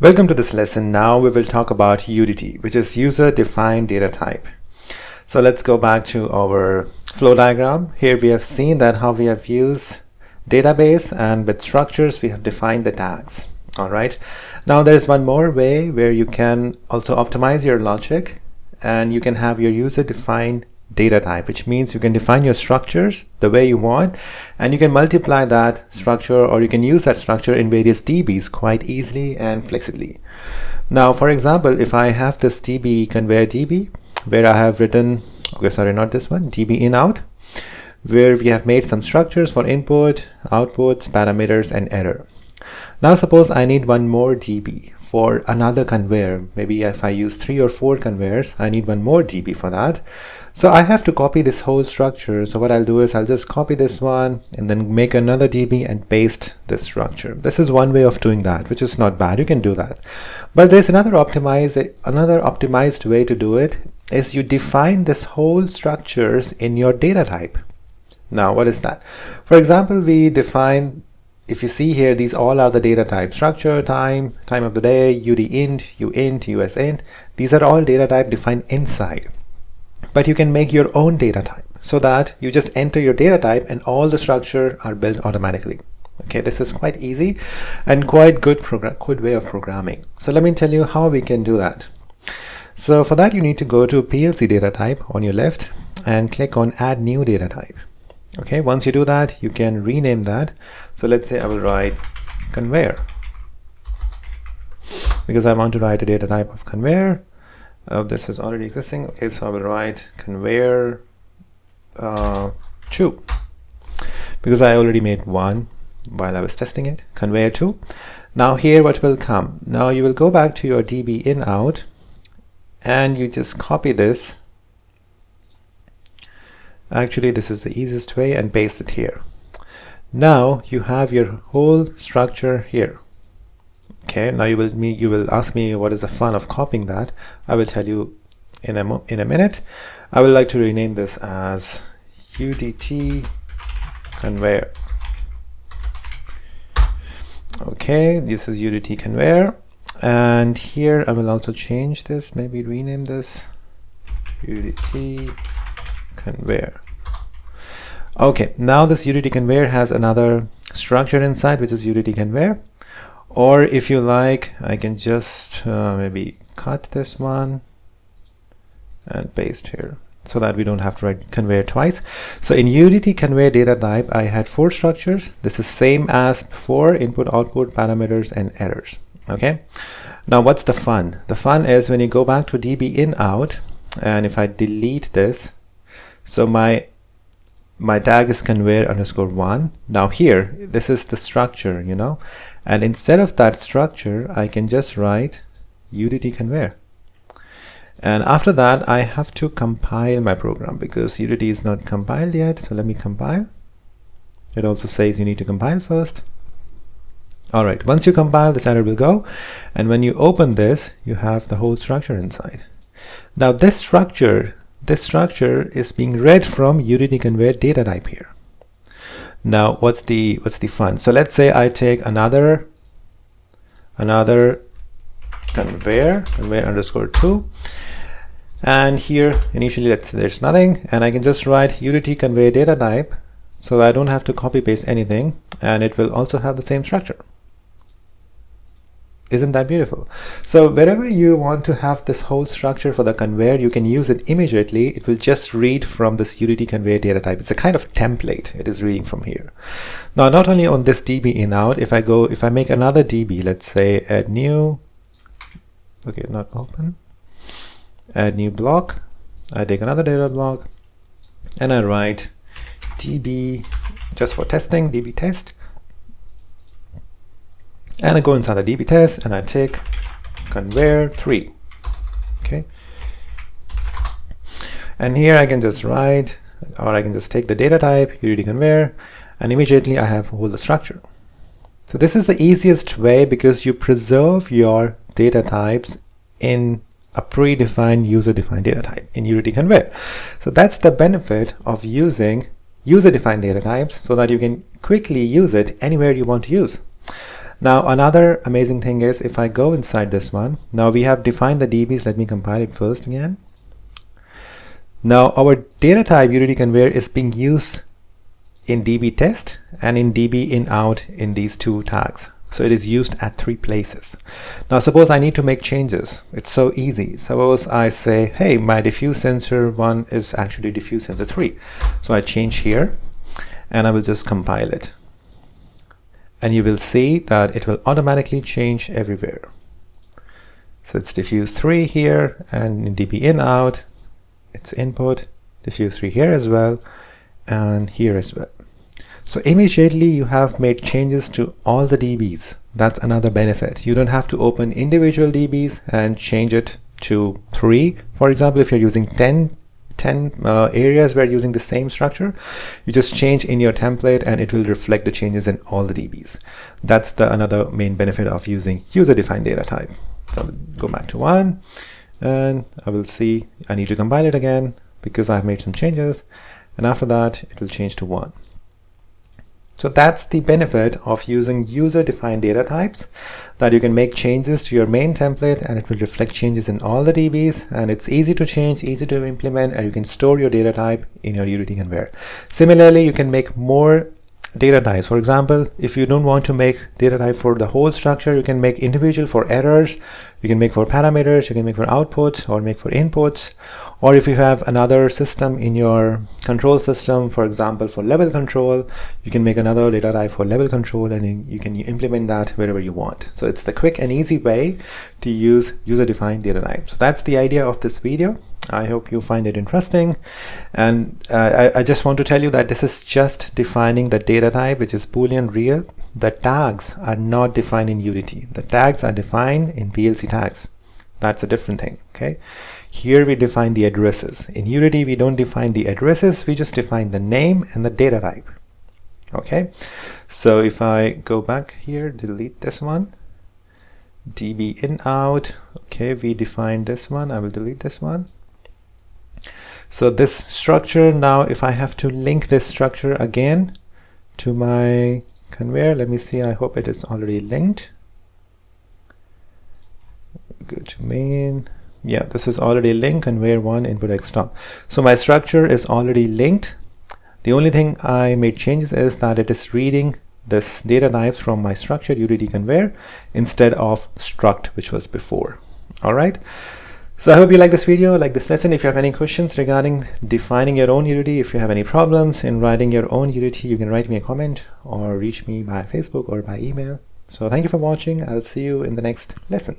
Welcome to this lesson. Now we will talk about UDT, which is user-defined data type. So let's go back to our flow diagram. Here we have seen that how we have used database, and with structures we have defined the tags. All right. Now there is one more way where you can also optimize your logic, and you can have your user-defined data type, which means you can define your structures the way you want, and you can multiply that structure, or you can use that structure in various DBs quite easily and flexibly. Now, for example, if I have this DB conveyor DB where I have written, okay, sorry, not this one, DB in out, where we have made some structures for input, outputs, parameters, and error. Now suppose I need one more DB for another conveyor. Maybe if I use 3 or 4 conveyors, I need one more DB for that. So I have to copy this whole structure. So what I'll do is I'll just copy this one and then make another DB and paste this structure. This is one way of doing that, which is not bad. You can do that. But there's another optimized way to do it, is you define this whole structures in your data type. Now, what is that? For example, we define, if you see here, these all are the data type: structure, time of the day, UDInt, UInt, USInt. These are all data type defined inside. But you can make your own data type so that you just enter your data type and all the structure are built automatically. Okay, this is quite easy and quite good way of programming. So let me tell you how we can do that. So for that, you need to go to PLC data type on your left and click on add new data type. Okay, once you do that, you can rename that. So let's say I will write conveyor, because I want to write a data type of conveyor. This is already existing. Okay, so I will write conveyor 2, because I already made one while I was testing it, conveyor 2. Now here what will come? Now you will go back to your DB in out and you just copy this. Actually, this is the easiest way, and paste it here. Now you have your whole structure here. Okay, now you will ask me what is the fun of copying that. I will tell you in a minute. I would like to rename this as UDT conveyor. Okay, this is UDT conveyor, and here I will also change this, maybe rename this UDT conveyor. Okay, now this UDT conveyor has another structure inside, which is UDT conveyor. Or if you like, I can just maybe cut this one and paste here, so that we don't have to write conveyor twice. So in UDT conveyor data type, I had 4 structures. This is same as before: input, output, parameters, and errors. Okay, now what's the fun? The fun is when you go back to DB in out, and if I delete this, so my tag is conveyor underscore 1. Now here, this is the structure, you know, and instead of that structure, I can just write UDT conveyor. And after that, I have to compile my program, because UDT is not compiled yet. So let me compile. It also says you need to compile first. All right, once you compile, this error will go. And when you open this, you have the whole structure inside. Now this structure is being read from UDT conveyor data type here. Now what's the fun? So let's say I take another conveyor underscore 2, and here initially let's say there's nothing, and I can just write UDT conveyor data type, so I don't have to copy paste anything, and it will also have the same structure. Isn't that beautiful? So wherever you want to have this whole structure for the conveyor, you can use it immediately. It will just read from this UDT conveyor data type. It's a kind of template. It is reading from here. Now, not only on this DB in out, if I make another DB, let's say add new, okay, not open, add new block. I take another data block and I write DB just for testing, DB test. And I go inside the DB test and I take conveyor 3. Okay, and here I can just write, or I can just take the data type UDT conveyor, and immediately I have all the structure. So this is the easiest way, because you preserve your data types in a predefined user-defined data type in UDT conveyor. So that's the benefit of using user-defined data types, so that you can quickly use it anywhere you want to use. Now another amazing thing is if I go inside this one, now we have defined the DBs. Let me compile it first again. Now our data type Unity Conveyor is being used in DB test and in DB in out in these two tags. So it is used at 3 places. Now suppose I need to make changes. It's so easy. Suppose I say, hey, my diffuse sensor 1 is actually diffuse sensor 3. So I change here and I will just compile it. And you will see that it will automatically change everywhere. So it's diffuse 3 here, and in DB in out, it's input, diffuse 3 here as well, and here as well. So immediately you have made changes to all the DBs. That's another benefit. You don't have to open individual DBs and change it to 3. For example, if you're using 10 areas where you're using the same structure, you just change in your template and it will reflect the changes in all the DBs. That's the another main benefit of using user-defined data type. So I'll go back to 1 and I will see I need to compile it again because I've made some changes, and after that it will change to 1. So that's the benefit of using user-defined data types, that you can make changes to your main template and it will reflect changes in all the DBs, and it's easy to change, easy to implement, and you can store your data type in your Unity Conveyor. Similarly, you can make more data types. For example, if you don't want to make data type for the whole structure, you can make individual for errors, you can make for parameters, you can make for outputs or make for inputs. Or if you have another system in your control system, for example for level control, you can make another data type for level control and you can implement that wherever you want. So it's the quick and easy way to use user-defined data type. So that's the idea of this video. I hope you find it interesting, and I just want to tell you that this is just defining the data type, which is Boolean real. The tags are not defined in Unity. The tags are defined in PLC tags. That's a different thing. Okay, here we define the addresses. In Unity we don't define the addresses, we just define the name and the data type. Okay, so if I go back here, delete this one, DB in out, okay, we define this one, I will delete this one. So this structure, now if I have to link this structure again to my conveyor, let me see, I hope it is already linked. Go to main, yeah, this is already linked, conveyor 1 input x stop. So my structure is already linked. The only thing I made changes is that it is reading this data type from my structure Unity Conveyor instead of struct, which was before. All right. So I hope you like this video, like this lesson. If you have any questions regarding defining your own Unity, if you have any problems in writing your own Unity, you can write me a comment or reach me by Facebook or by email. So thank you for watching. I'll see you in the next lesson.